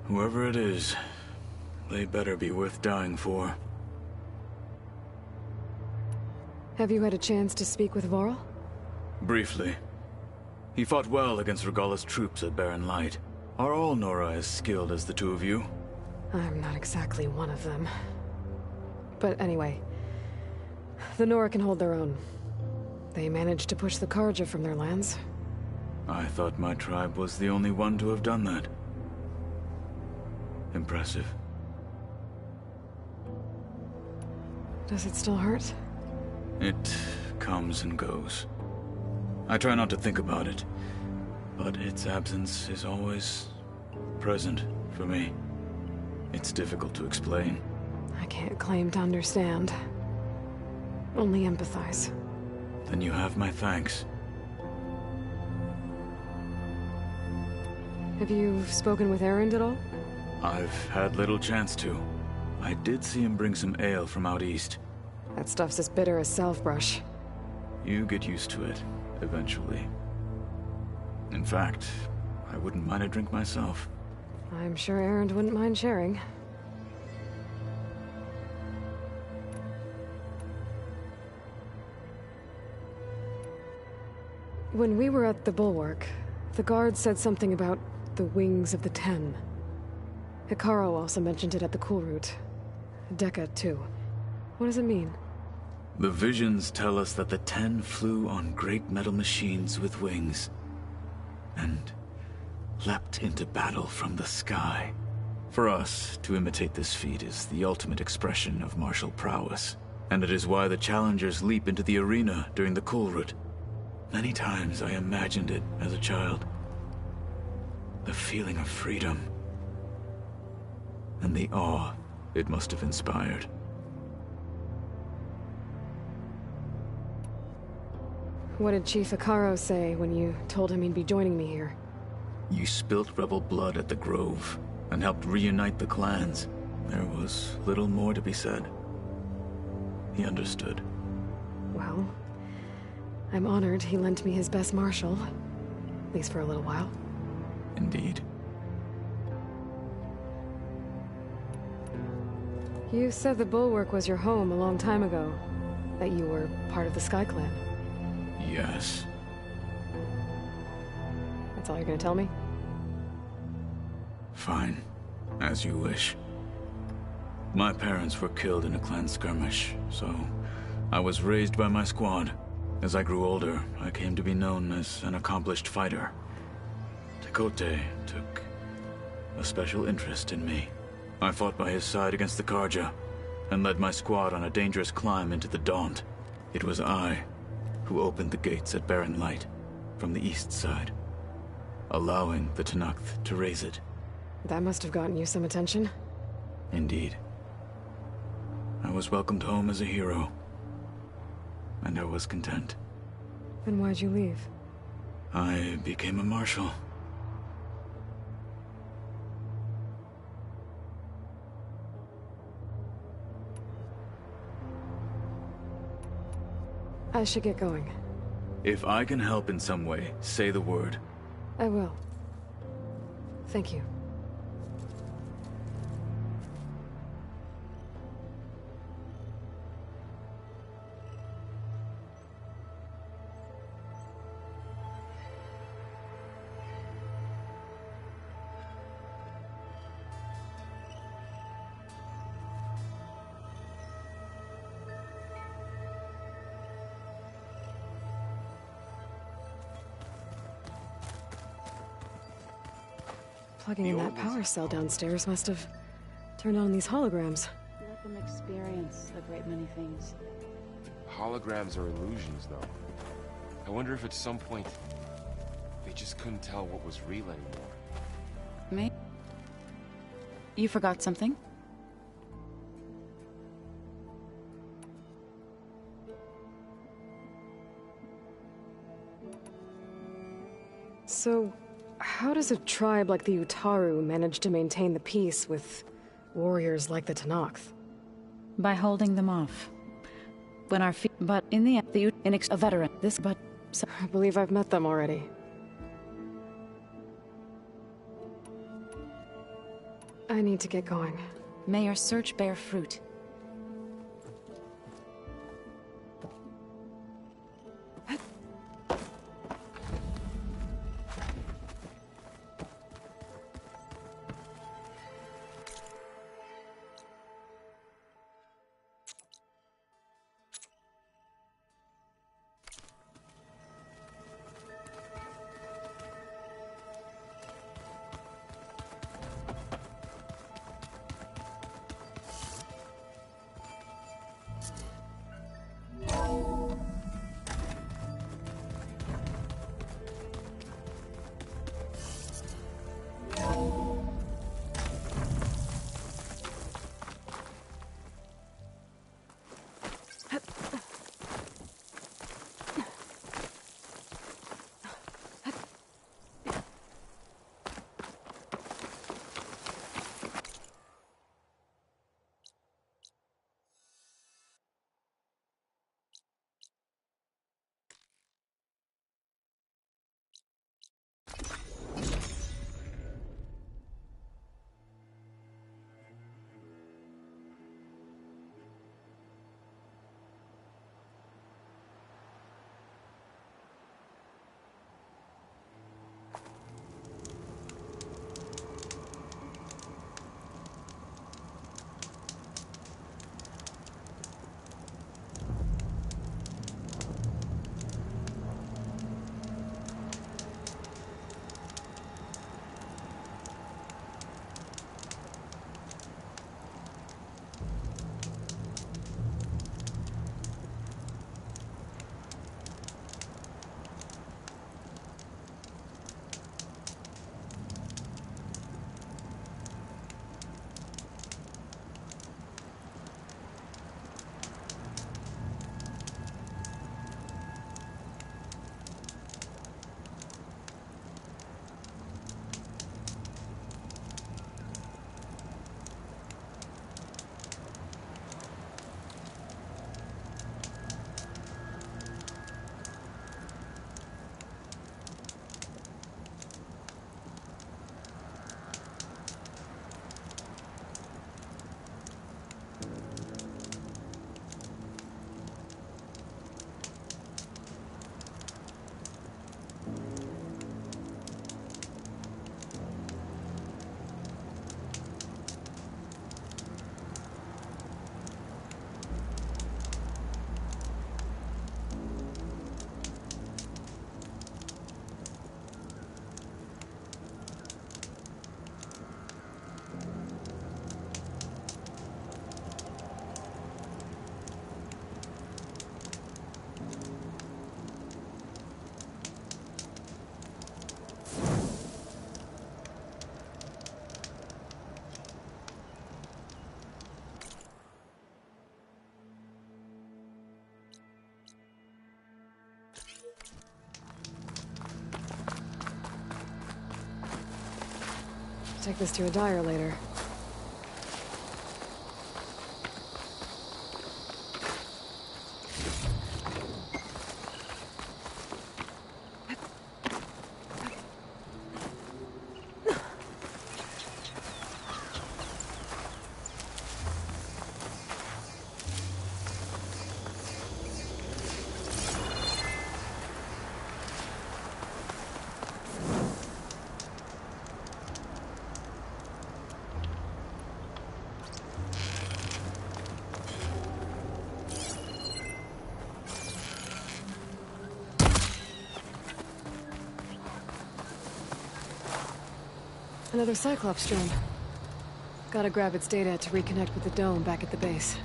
Whoever it is, they better be worth dying for. Have you had a chance to speak with Varl? Briefly. He fought well against Regalla's troops at Barren Light. Are all Nora as skilled as the two of you? I'm not exactly one of them. But anyway, the Nora can hold their own. They managed to push the Carja from their lands. I thought my tribe was the only one to have done that. Impressive. Does it still hurt? It comes and goes. I try not to think about it, but its absence is always present for me. It's difficult to explain. I can't claim to understand. Only empathize. Then you have my thanks. Have you spoken with Erend at all? I've had little chance to. I did see him bring some ale from out east. That stuff's as bitter as self-brush. You get used to it, eventually. In fact, I wouldn't mind a drink myself. I'm sure Erend wouldn't mind sharing. When we were at the Bulwark, the guard said something about the Wings of the Ten. Hekarro also mentioned it at the Cool Route. Dekka, too. What does it mean? The visions tell us that the Ten flew on great metal machines with wings, and leapt into battle from the sky. For us, to imitate this feat is the ultimate expression of martial prowess, and it is why the challengers leap into the arena during the Cool Route. Many times I imagined it as a child. The feeling of freedom, and the awe it must have inspired. What did Chief Hekarro say when you told him he'd be joining me here? You spilt rebel blood at the Grove, and helped reunite the clans. There was little more to be said. He understood. Well, I'm honored he lent me his best marshal. At least for a little while. Indeed. You said the Bulwark was your home a long time ago. That you were part of the Sky Clan. Yes. That's all you're gonna tell me? Fine. As you wish. My parents were killed in a clan skirmish, so I was raised by my squad. As I grew older, I came to be known as an accomplished fighter. Tekotteh took a special interest in me. I fought by his side against the Carja, and led my squad on a dangerous climb into the Daunt. It was I who opened the gates at Barren Light, from the east side, allowing the Tenakth to raise it. That must have gotten you some attention. Indeed. I was welcomed home as a hero, and I was content. Then why'd you leave? I became a marshal. I should get going. If I can help in some way, say the word. I will. Thank you. Plugging in that power cell downstairs must have turned on these holograms. Let them experience a great many things. Holograms are illusions, though. I wonder if at some point they just couldn't tell what was real anymore. May? You forgot something? So, how does a tribe like the Utaru manage to maintain the peace with warriors like the Tenakth? By holding them off. When our feet, but in the end, a veteran. This, but so, I believe I've met them already. I need to get going. may your search bear fruit. take this to a dyer later. Another Cyclops drone. Gotta grab its data to reconnect with the dome back at the base.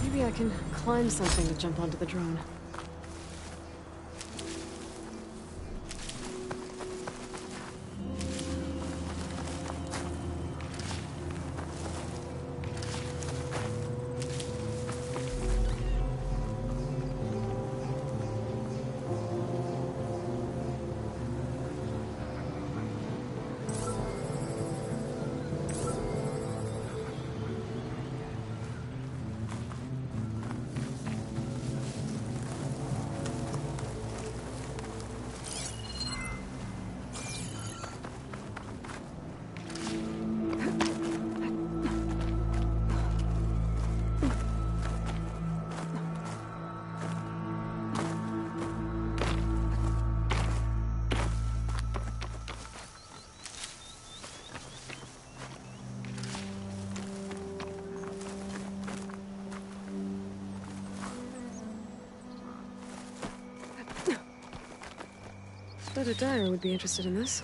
Maybe I can climb something to jump onto the drone. Bet a dyer would be interested in this.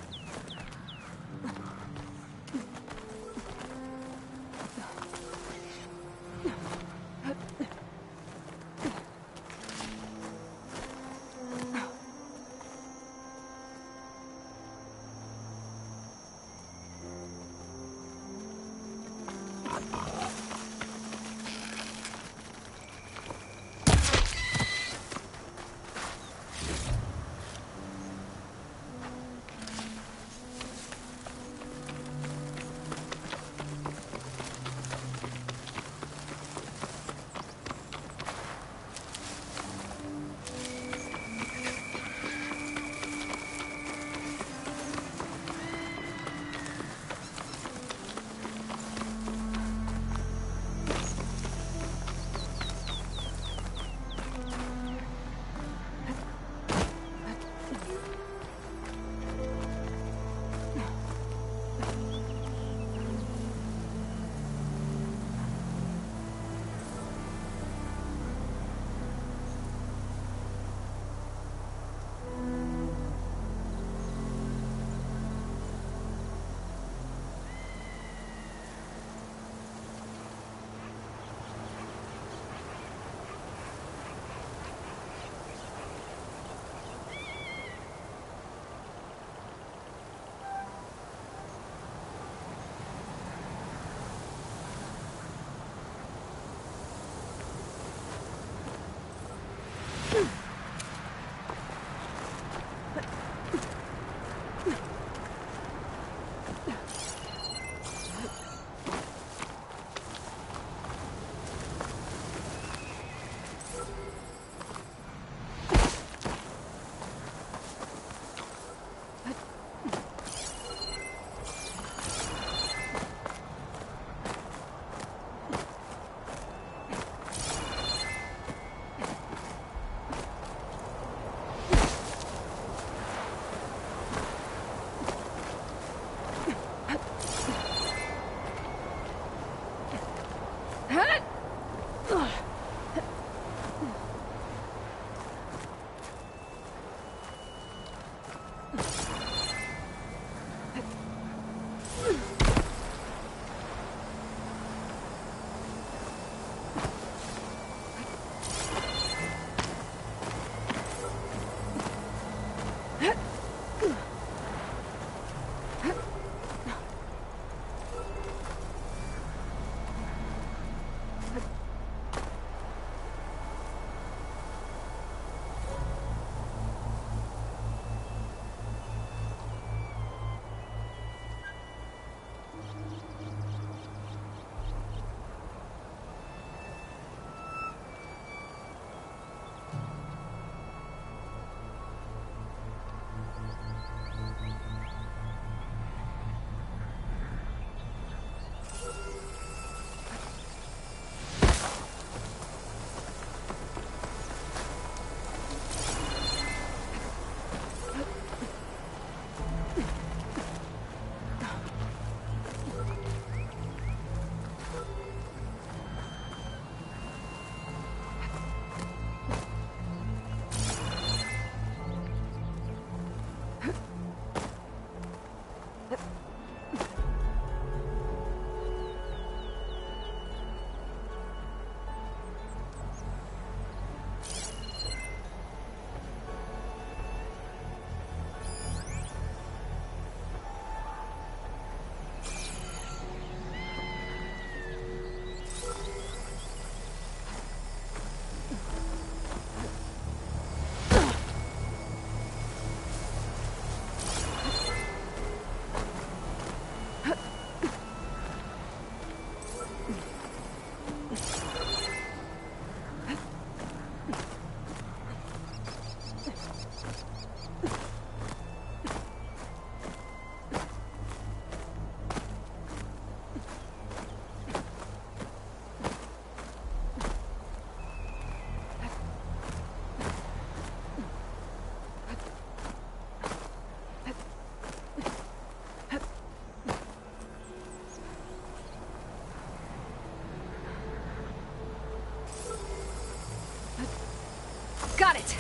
Got it!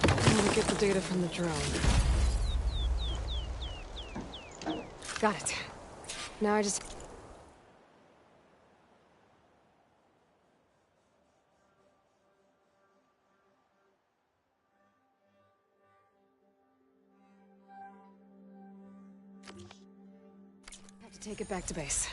I'm gonna get the data from the drone. Got it. Now I just... have to take it back to base.